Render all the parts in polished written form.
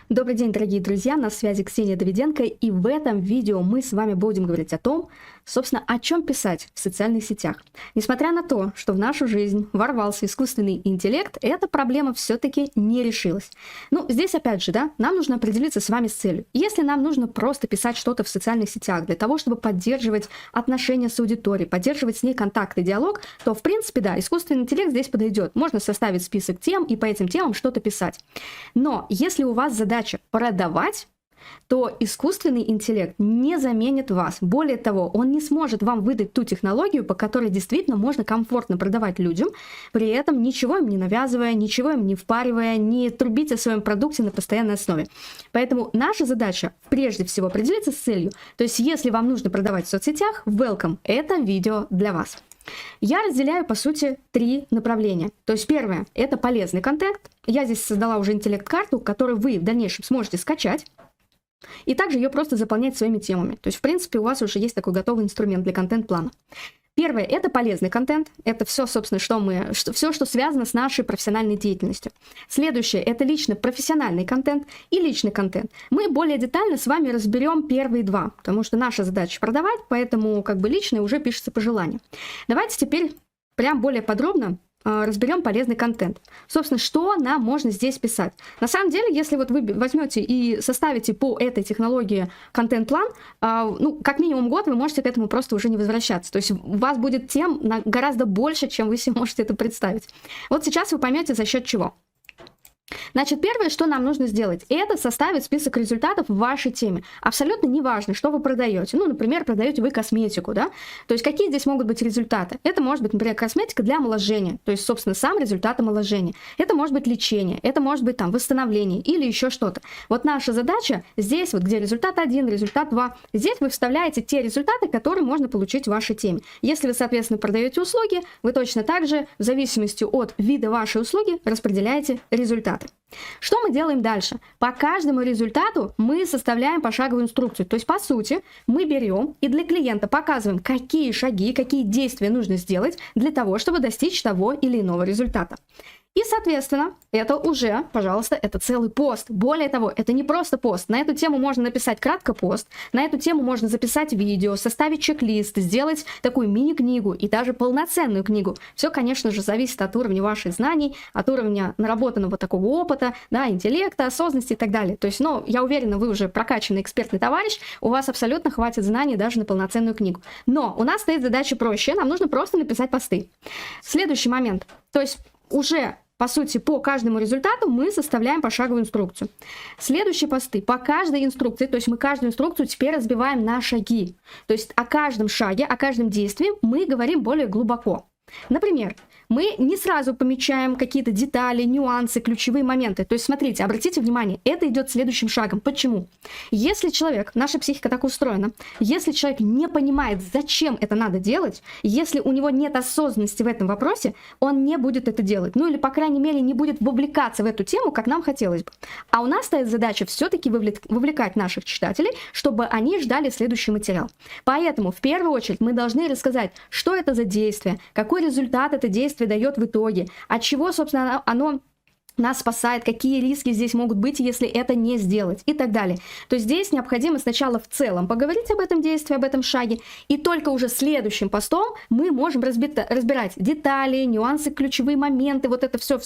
Добрый день, дорогие друзья, на связи Ксения Давиденко, и в этом видео мы с вами будем говорить о том, собственно, о чем писать в социальных сетях. Несмотря на то, что в нашу жизнь ворвался искусственный интеллект, эта проблема все-таки не решилась. Здесь опять же, нам нужно определиться с вами с целью. Если нам нужно просто писать что-то в социальных сетях для того, чтобы поддерживать отношения с аудиторией, поддерживать с ней контакт и диалог, то, в принципе, искусственный интеллект здесь подойдет. Можно составить список тем и по этим темам что-то писать. Но если у вас задача продавать, то искусственный интеллект не заменит вас. Более того, он не сможет вам выдать ту технологию, по которой действительно можно комфортно продавать людям, при этом ничего им не навязывая, ничего им не впаривая, не трубить о своем продукте на постоянной основе. Поэтому наша задача прежде всего определиться с целью. То есть если вам нужно продавать в соцсетях, welcome, это видео для вас. Я разделяю, по сути, 3 направления. То есть первое – это полезный контент. Я здесь создала уже интеллект-карту, которую вы в дальнейшем сможете скачать. И также ее просто заполнять своими темами. То есть, в принципе, у вас уже есть такой готовый инструмент для контент-плана. Первое – это полезный контент. Это все, собственно, все, что связано с нашей профессиональной деятельностью. Следующее – это лично профессиональный контент и личный контент. Мы более детально с вами разберем первые 2, потому что наша задача продавать, поэтому личное уже пишется по желанию. Давайте теперь прям более подробно разберем полезный контент. Собственно, что нам можно здесь писать? На самом деле, если вот вы возьмете и составите по этой технологии контент-план, как минимум год вы можете к этому просто уже не возвращаться. То есть у вас будет тем гораздо больше, чем вы себе можете это представить. Вот сейчас вы поймете, за счет чего. Значит, первое, что нам нужно сделать, это составить список результатов в вашей теме. Абсолютно неважно, что вы продаете. Например, продаете вы косметику, То есть какие здесь могут быть результаты? Это может быть, например, косметика для омоложения, то есть, собственно, сам результат омоложения. Это может быть лечение, это может быть восстановление или еще что-то. Вот наша задача здесь, где результат 1, результат 2, здесь вы вставляете те результаты, которые можно получить в вашей теме. Если вы, соответственно, продаете услуги, вы точно так же, в зависимости от вида вашей услуги, распределяете результаты. Что мы делаем дальше? По каждому результату мы составляем пошаговую инструкцию. То есть, по сути, мы берем и для клиента показываем, какие шаги, какие действия нужно сделать для того, чтобы достичь того или иного результата. И, соответственно, это уже, пожалуйста, это целый пост. Более того, это не просто пост. На эту тему можно написать кратко пост, на эту тему можно записать видео, составить чек-лист, сделать такую мини-книгу и даже полноценную книгу. Все, конечно же, зависит от уровня ваших знаний, от уровня наработанного такого опыта, интеллекта, осознанности и так далее. То есть, я уверена, вы уже прокачанный экспертный товарищ, у вас абсолютно хватит знаний даже на полноценную книгу. Но у нас стоит задача проще, нам нужно просто написать посты. Следующий момент. То есть, уже по сути, по каждому результату мы составляем пошаговую инструкцию. Следующие посты по каждой инструкции, то есть мы каждую инструкцию теперь разбиваем на шаги. То есть о каждом шаге, о каждом действии мы говорим более глубоко. Например, мы не сразу помечаем какие-то детали, нюансы, ключевые моменты. То есть, смотрите, обратите внимание, это идет следующим шагом. Почему? Если человек, наша психика так устроена, если человек не понимает, зачем это надо делать, если у него нет осознанности в этом вопросе, он не будет это делать. Или, по крайней мере, не будет вовлекаться в эту тему, как нам хотелось бы. А у нас стоит задача все-таки вовлекать наших читателей, чтобы они ждали следующий материал. Поэтому, в первую очередь, мы должны рассказать, что это за действие, какой результат это действие дает в итоге, от чего, собственно, оно нас спасает, какие риски здесь могут быть, если это не сделать и так далее. То есть здесь необходимо сначала в целом поговорить об этом действии, об этом шаге, и только уже следующим постом мы можем разбирать детали, нюансы, ключевые моменты, вот это всю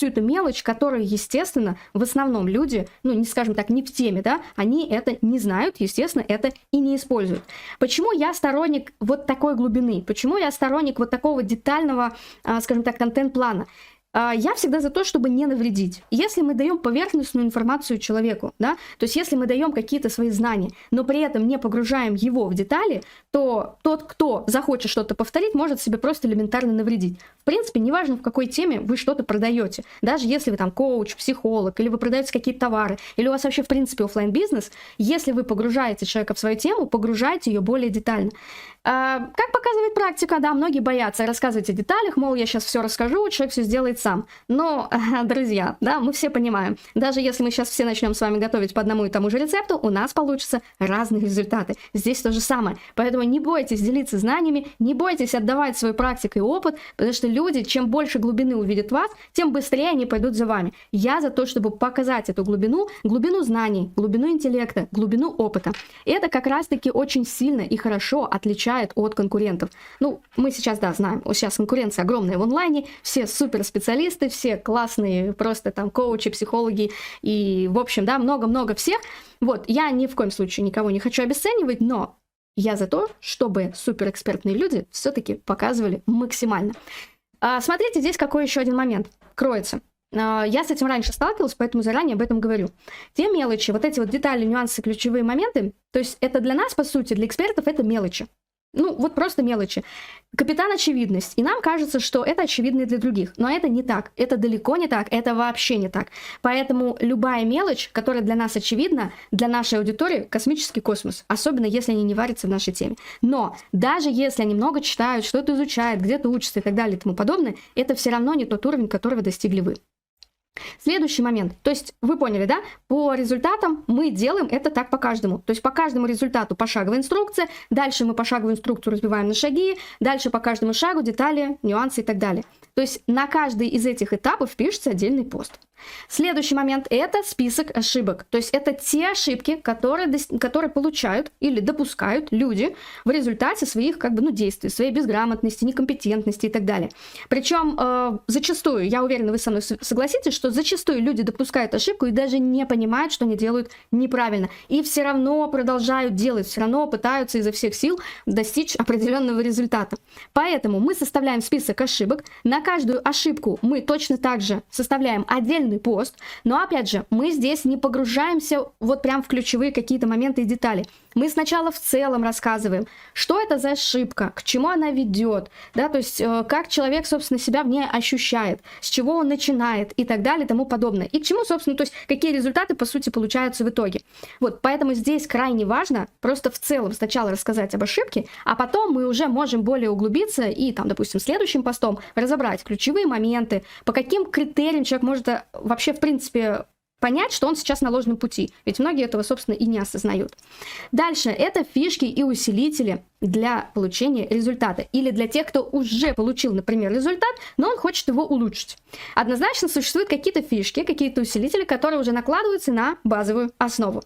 эту мелочь, которую, естественно, в основном люди, не скажем так, не в теме, они это не знают, естественно, это и не используют. Почему я сторонник вот такой глубины? Почему я сторонник вот такого детального, скажем так, контент-плана? Я всегда за то, чтобы не навредить. Если мы даем поверхностную информацию человеку, то есть если мы даем какие-то свои знания, но при этом не погружаем его в детали, то тот, кто захочет что-то повторить, может себе просто элементарно навредить. В принципе, неважно, в какой теме вы что-то продаете. Даже если вы коуч, психолог, или вы продаете какие-то товары, или у вас вообще, в принципе, офлайн бизнес, если вы погружаете человека в свою тему, погружайте ее более детально. Как показывает практика, многие боятся рассказывать о деталях, мол, я сейчас все расскажу, человек все сделает сам. сам. Но, друзья, да, мы все понимаем, даже если мы сейчас все начнем с вами готовить по одному и тому же рецепту, у нас получатся разные результаты. Здесь то же самое. Поэтому не бойтесь делиться знаниями, не бойтесь отдавать свою практику и опыт, потому что люди, чем больше глубины увидят вас, тем быстрее они пойдут за вами. Я за то, чтобы показать эту глубину, глубину знаний, глубину интеллекта, глубину опыта. И это как раз-таки очень сильно и хорошо отличает от конкурентов. Ну, мы сейчас, да, знаем, сейчас конкуренция огромная в онлайне, все суперспециалисты, все классные просто там коучи, психологи и, в общем, да, много-много всех. Вот, я ни в коем случае никого не хочу обесценивать, но я за то, чтобы суперэкспертные люди все-таки показывали максимально. Смотрите, здесь какой еще один момент кроется. Я с этим раньше сталкивалась, поэтому заранее об этом говорю. Те мелочи, вот эти вот детали, нюансы, ключевые моменты, то есть это для нас, по сути, для экспертов это мелочи. Ну, вот просто мелочи. Капитан очевидность. И нам кажется, что это очевидно для других. Но это не так. Это далеко не так. Это вообще не так. Поэтому любая мелочь, которая для нас очевидна, для нашей аудитории космический космос. Особенно, если они не варятся в нашей теме. Но даже если они много читают, что-то изучают, где-то учатся и так далее и тому подобное, это все равно не тот уровень, которого достигли вы. Следующий момент, то есть вы поняли, да, по результатам мы делаем это так по каждому, то есть по каждому результату пошаговая инструкция, дальше мы пошаговую инструкцию разбиваем на шаги, дальше по каждому шагу детали, нюансы и так далее. То есть на каждый из этих этапов пишется отдельный пост. Следующий момент – это список ошибок. То есть это те ошибки, которые получают или допускают люди в результате своих действий, своей безграмотности, некомпетентности и так далее. Причем зачастую, я уверена, вы со мной согласитесь, что зачастую люди допускают ошибку и даже не понимают, что они делают неправильно. И все равно продолжают делать, все равно пытаются изо всех сил достичь определенного результата. Поэтому мы составляем список ошибок. На каждую ошибку мы точно так же составляем отдельный пост, но опять же, мы здесь не погружаемся вот прям в ключевые какие-то моменты и детали. Мы сначала в целом рассказываем, что это за ошибка, к чему она ведет, да, то есть как человек, собственно, себя в ней ощущает, с чего он начинает и так далее и тому подобное. И к чему, собственно, то есть какие результаты, по сути, получаются в итоге. Вот, поэтому здесь крайне важно просто в целом сначала рассказать об ошибке, а потом мы уже можем более углубиться и, там, допустим, следующим постом разобрать ключевые моменты, по каким критериям человек может вообще, в принципе, понять, что он сейчас на ложном пути. Ведь многие этого, собственно, и не осознают. Дальше это фишки и усилители для получения результата. Или для тех, кто уже получил, например, результат, но он хочет его улучшить. Однозначно существуют какие-то фишки, какие-то усилители, которые уже накладываются на базовую основу.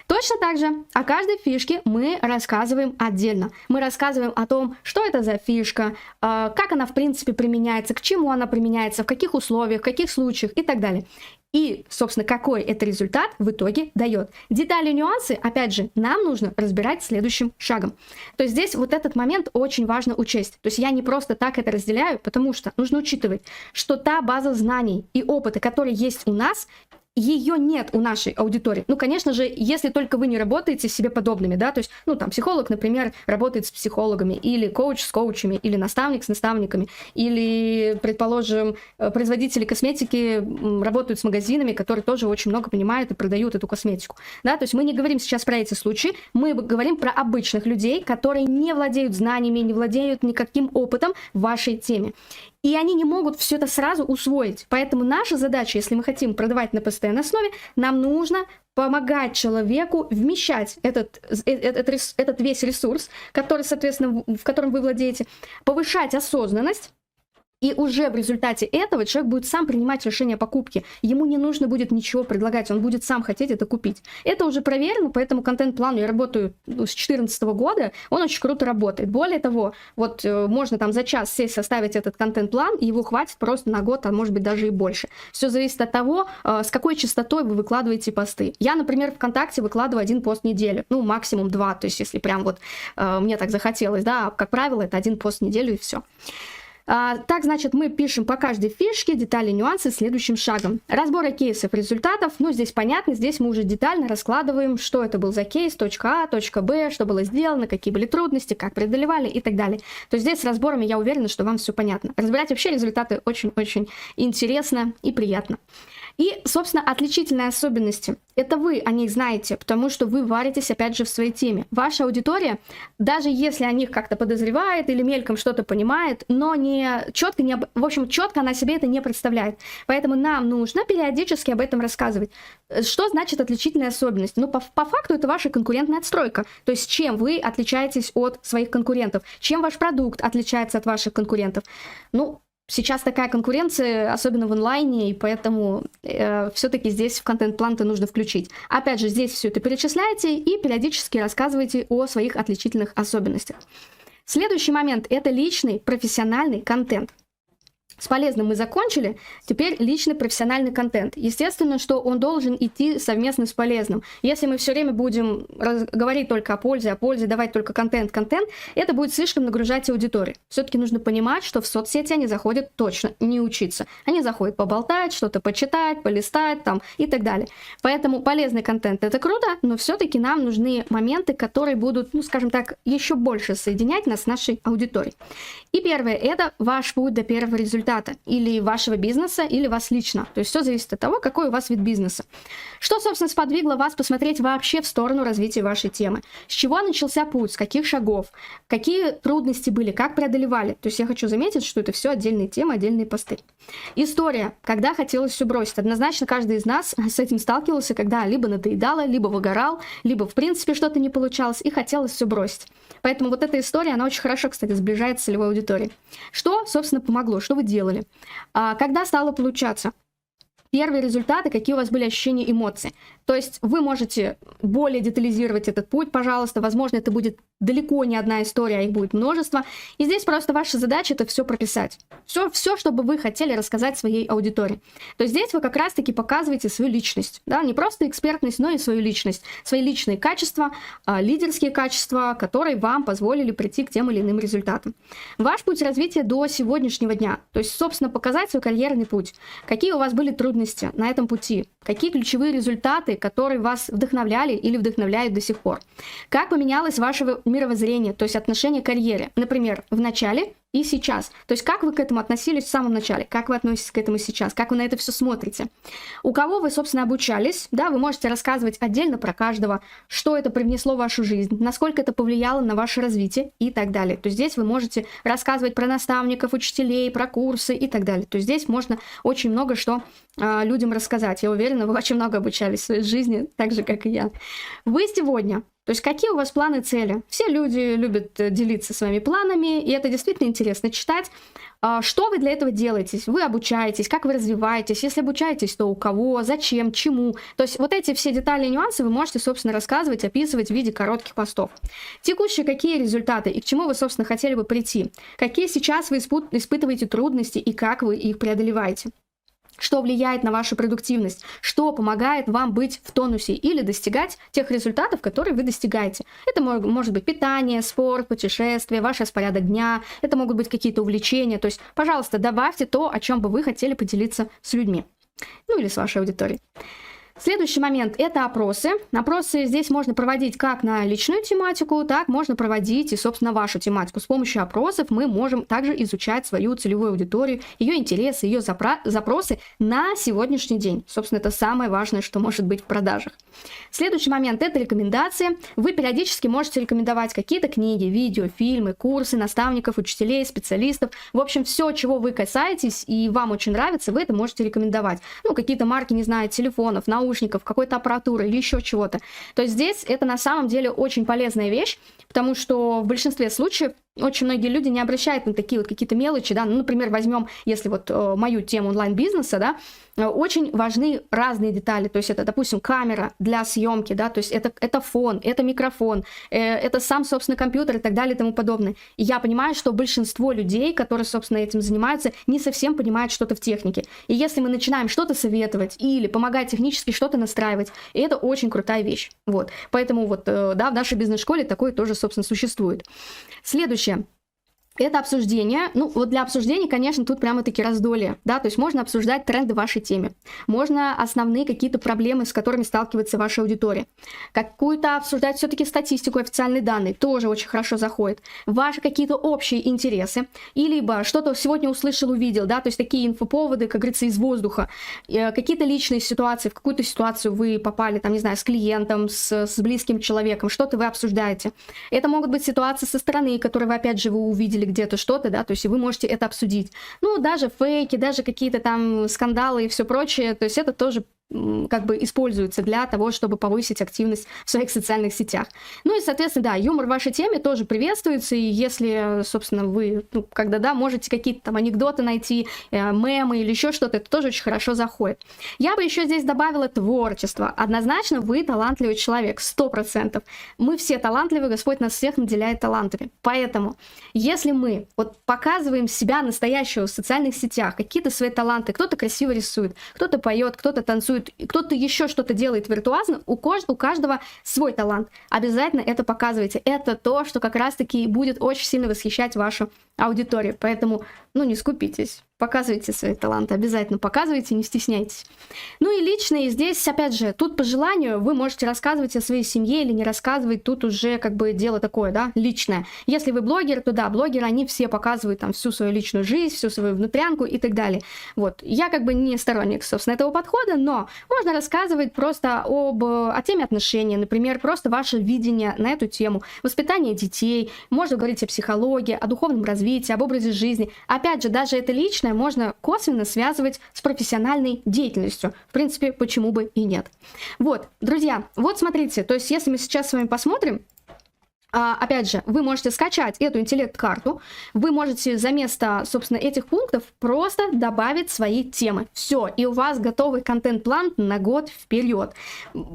Точно так же о каждой фишке мы рассказываем отдельно. Мы рассказываем о том, что это за фишка, как она, в принципе, применяется, к чему она применяется, в каких условиях, в каких случаях и так далее. И, собственно, какой это результат в итоге дает. Детали и нюансы, опять же, нам нужно разбирать следующим шагом. То есть здесь вот этот момент очень важно учесть. То есть я не просто так это разделяю, потому что нужно учитывать, что та база знаний и опыта, который есть у нас, ее нет у нашей аудитории. Ну, конечно же, если только вы не работаете с себе подобными, да, то есть, ну, там, психолог, например, работает с психологами, или коуч с коучами, или наставник с наставниками, или, предположим, производители косметики работают с магазинами, которые тоже очень много понимают и продают эту косметику, да, то есть мы не говорим сейчас про эти случаи, мы говорим про обычных людей, которые не владеют знаниями, не владеют никаким опытом в вашей теме. И они не могут все это сразу усвоить. Поэтому наша задача, если мы хотим продавать на постоянной основе, нам нужно помогать человеку вмещать этот весь ресурс, который, соответственно, в котором вы владеете, повышать осознанность. И уже в результате этого человек будет сам принимать решение о покупке. Ему не нужно будет ничего предлагать, он будет сам хотеть это купить. Это уже проверено, поэтому контент-план, я работаю с 2014 года, он очень круто работает. Более того, вот можно там за час сесть, составить этот контент-план, и его хватит просто на год, а может быть даже и больше. Все зависит от того, с какой частотой вы выкладываете посты. Я, например, ВКонтакте выкладываю 1 пост в неделю, ну максимум 2, то есть если прям вот мне так захотелось, да, как правило, это 1 пост в неделю и все. Так, значит, мы пишем по каждой фишке детали, нюансы следующим шагом. Разборы кейсов, результатов, ну, здесь понятно, здесь мы уже детально раскладываем, что это был за кейс, точка А, точка Б, что было сделано, какие были трудности, как преодолевали и так далее. То есть здесь с разборами я уверена, что вам все понятно. Разбирать вообще результаты очень-очень интересно и приятно. И, собственно, отличительные особенности. Это вы о них знаете, потому что вы варитесь, опять же, в своей теме. Ваша аудитория, даже если о них как-то подозревает или мельком что-то понимает, но в общем, четко она себе это не представляет. Поэтому нам нужно периодически об этом рассказывать. Что значит отличительные особенности? Ну, по факту это ваша конкурентная отстройка. То есть чем вы отличаетесь от своих конкурентов? Чем ваш продукт отличается от ваших конкурентов? Ну, сейчас такая конкуренция, особенно в онлайне, и поэтому все-таки здесь в контент-план-то нужно включить. Опять же, здесь все это перечисляйте и периодически рассказывайте о своих отличительных особенностях. Следующий момент – это личный профессиональный контент. С полезным мы закончили, теперь личный профессиональный контент. Естественно, что он должен идти совместно с полезным. Если мы все время будем говорить только о пользе, давать только контент, это будет слишком нагружать аудиторию. Все-таки нужно понимать, что в соцсети они заходят точно не учиться. Они заходят поболтать, что-то почитать, полистать там и так далее. Поэтому полезный контент — это круто, но все-таки нам нужны моменты, которые будут, ну, скажем так, еще больше соединять нас с нашей аудиторией. И первое — это ваш путь до первого результата. Или вашего бизнеса, или вас лично. То есть все зависит от того, какой у вас вид бизнеса. Что, собственно, сподвигло вас посмотреть вообще в сторону развития вашей темы? С чего начался путь? С каких шагов? Какие трудности были? Как преодолевали? То есть я хочу заметить, что это все отдельные темы, отдельные посты. История. Когда хотелось все бросить? Однозначно каждый из нас с этим сталкивался, когда либо надоедало, либо выгорал, либо в принципе что-то не получалось и хотелось все бросить. Поэтому вот эта история, она очень хорошо, кстати, сближает с целевой аудиторией. Что, собственно, помогло? Что вы делали? Когда стало получаться? Первые результаты, какие у вас были ощущения, эмоции. То есть вы можете более детализировать этот путь, пожалуйста. Возможно, это будет далеко не одна история, а их будет множество. И здесь просто ваша задача — это все прописать. Все, что бы вы хотели рассказать своей аудитории. То есть здесь вы как раз-таки показываете свою личность. Да? Не просто экспертность, но и свою личность. Свои личные качества, лидерские качества, которые вам позволили прийти к тем или иным результатам. Ваш путь развития до сегодняшнего дня. То есть, собственно, показать свой карьерный путь. Какие у вас были трудности на этом пути? Какие ключевые результаты, которые вас вдохновляли или вдохновляют до сих пор? Как поменялось ваше мировоззрение, то есть отношение к карьере? Например, в начале и сейчас. То есть как вы к этому относились в самом начале? Как вы относитесь к этому сейчас? Как вы на это все смотрите? У кого вы, собственно, обучались? Да, вы можете рассказывать отдельно про каждого, что это привнесло в вашу жизнь, насколько это повлияло на ваше развитие и так далее. То есть здесь вы можете рассказывать про наставников, учителей, про курсы и так далее. То есть здесь можно очень много что людям рассказать. Я уверена, вы очень много обучались в своей жизни, так же, как и я. Вы сегодня... То есть какие у вас планы, цели? Все люди любят делиться своими планами, и это действительно интересно читать. Что вы для этого делаете? Вы обучаетесь, как вы развиваетесь? Если обучаетесь, то у кого, зачем, чему? То есть вот эти все детали и нюансы вы можете, собственно, рассказывать, описывать в виде коротких постов. Текущие какие результаты и к чему вы, собственно, хотели бы прийти? Какие сейчас вы испытываете трудности и как вы их преодолеваете? Что влияет на вашу продуктивность, что помогает вам быть в тонусе или достигать тех результатов, которые вы достигаете. Это может быть питание, спорт, путешествие, ваш распорядок дня, это могут быть какие-то увлечения. То есть, пожалуйста, добавьте то, о чем бы вы хотели поделиться с людьми, ну или с вашей аудиторией. Следующий момент – это опросы. Опросы здесь можно проводить как на личную тематику, так можно проводить и, собственно, вашу тематику. С помощью опросов мы можем также изучать свою целевую аудиторию, ее интересы, ее запросы на сегодняшний день. Собственно, это самое важное, что может быть в продажах. Следующий момент – это рекомендации. Вы периодически можете рекомендовать какие-то книги, видео, фильмы, курсы наставников, учителей, специалистов. В общем, все, чего вы касаетесь и вам очень нравится, вы это можете рекомендовать. Ну, какие-то марки, не знаю, телефонов, наушников, какой-то аппаратуры или еще чего-то. То есть здесь это на самом деле очень полезная вещь, потому что в большинстве случаев очень многие люди не обращают на такие вот какие-то мелочи, да, ну, например, возьмем, если вот мою тему онлайн-бизнеса, да, очень важны разные детали, то есть это, допустим, камера для съемки, да, то есть это фон, это микрофон, это сам, собственно, компьютер и так далее и тому подобное. И я понимаю, что большинство людей, которые, собственно, этим занимаются, не совсем понимают что-то в технике. И если мы начинаем что-то советовать или помогать технически что-то настраивать, это очень крутая вещь, вот. Поэтому вот, да, в нашей бизнес-школе такое тоже, собственно, существует. Следующее. Это обсуждение, ну вот для обсуждения, конечно, тут прямо-таки раздолье, да, то есть можно обсуждать тренды в вашей теме, можно основные какие-то проблемы, с которыми сталкивается ваша аудитория, какую-то обсуждать все-таки статистику, официальные данные, тоже очень хорошо заходит, ваши какие-то общие интересы, и либо что-то сегодня услышал, увидел, да, то есть такие инфоповоды, как говорится, из воздуха, какие-то личные ситуации, в какую-то ситуацию вы попали, там, не знаю, с клиентом, с близким человеком, что-то вы обсуждаете. Это могут быть ситуации со стороны, которые вы, опять же, вы увидели где-то что-то, да, то есть и вы можете это обсудить. Ну, даже фейки, даже какие-то там скандалы и все прочее, то есть это тоже как бы используется для того, чтобы повысить активность в своих социальных сетях. Ну и, соответственно, да, юмор в вашей теме тоже приветствуется, и если, собственно, вы, ну, когда, да, можете какие-то там анекдоты найти, мемы или еще что-то, это тоже очень хорошо заходит. Я бы еще здесь добавила творчество. Однозначно вы талантливый человек, 100%. Мы все талантливы, Господь нас всех наделяет талантами. Поэтому, если мы вот показываем себя настоящего в социальных сетях, какие-то свои таланты, кто-то красиво рисует, кто-то поет, кто-то танцует, кто-то еще что-то делает виртуозно, у каждого свой талант. Обязательно это показывайте. Это то, что как раз-таки будет очень сильно восхищать вашу аудиторию. Поэтому, ну, не скупитесь. Показывайте свои таланты, обязательно показывайте, не стесняйтесь. Ну и личные здесь, опять же, тут по желанию вы можете рассказывать о своей семье или не рассказывать, тут уже как бы дело такое, да, личное. Если вы блогер, то да, блогеры, они все показывают там всю свою личную жизнь, всю свою внутрянку и так далее. Вот, я как бы не сторонник, собственно, этого подхода, но можно рассказывать просто о теме отношений, например, просто ваше видение на эту тему, воспитание детей, можно говорить о психологии, о духовном развитии, об образе жизни. Опять же, даже это личное можно косвенно связывать с профессиональной деятельностью. В принципе, почему бы и нет. Вот, друзья, вот смотрите, то есть если мы сейчас с вами посмотрим, опять же, вы можете скачать эту интеллект-карту, вы можете за место, собственно, этих пунктов просто добавить свои темы. Все, и у вас готовый контент-план на год вперед.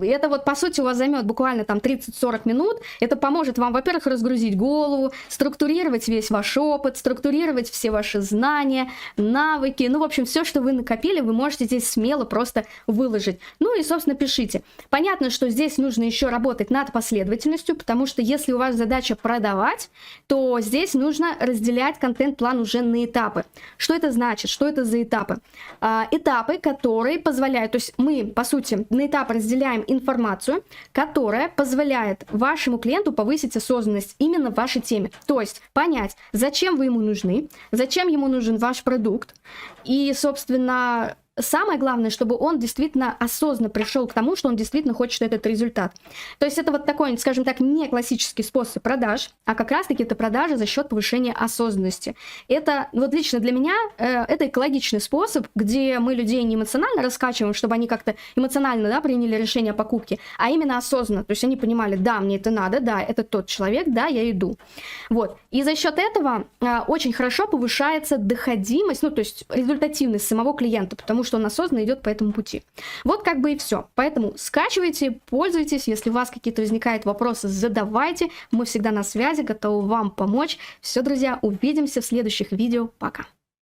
Это вот, по сути, у вас займет буквально там 30-40 минут. Это поможет вам, во-первых, разгрузить голову, структурировать весь ваш опыт, структурировать все ваши знания, навыки. Ну, в общем, все, что вы накопили, вы можете здесь смело просто выложить. Ну и, собственно, пишите. Понятно, что здесь нужно еще работать над последовательностью, потому что если у вас задача продавать, то здесь нужно разделять контент-план уже на этапы. Что это значит? Что это за этапы? Этапы, которые позволяют, то есть мы, по сути, на этапы разделяем информацию, которая позволяет вашему клиенту повысить осознанность именно в вашей теме. То есть понять, зачем вы ему нужны, зачем ему нужен ваш продукт, и, собственно, самое главное, чтобы он действительно осознанно пришел к тому, что он действительно хочет этот результат. То есть это вот такой, скажем так, не классический способ продаж, а как раз-таки это продажи за счет повышения осознанности. Это вот лично для меня это экологичный способ, где мы людей не эмоционально раскачиваем, чтобы они как-то эмоционально, да, приняли решение о покупке, а именно осознанно. То есть они понимали, да, мне это надо, да, это тот человек, да, я иду. Вот. И за счет этого очень хорошо повышается доходимость, ну то есть результативность самого клиента, потому что он осознанно идет по этому пути. Вот как бы и все. Поэтому скачивайте, пользуйтесь. Если у вас какие-то возникают вопросы, задавайте. Мы всегда на связи, готовы вам помочь. Все, друзья, увидимся в следующих видео. Пока.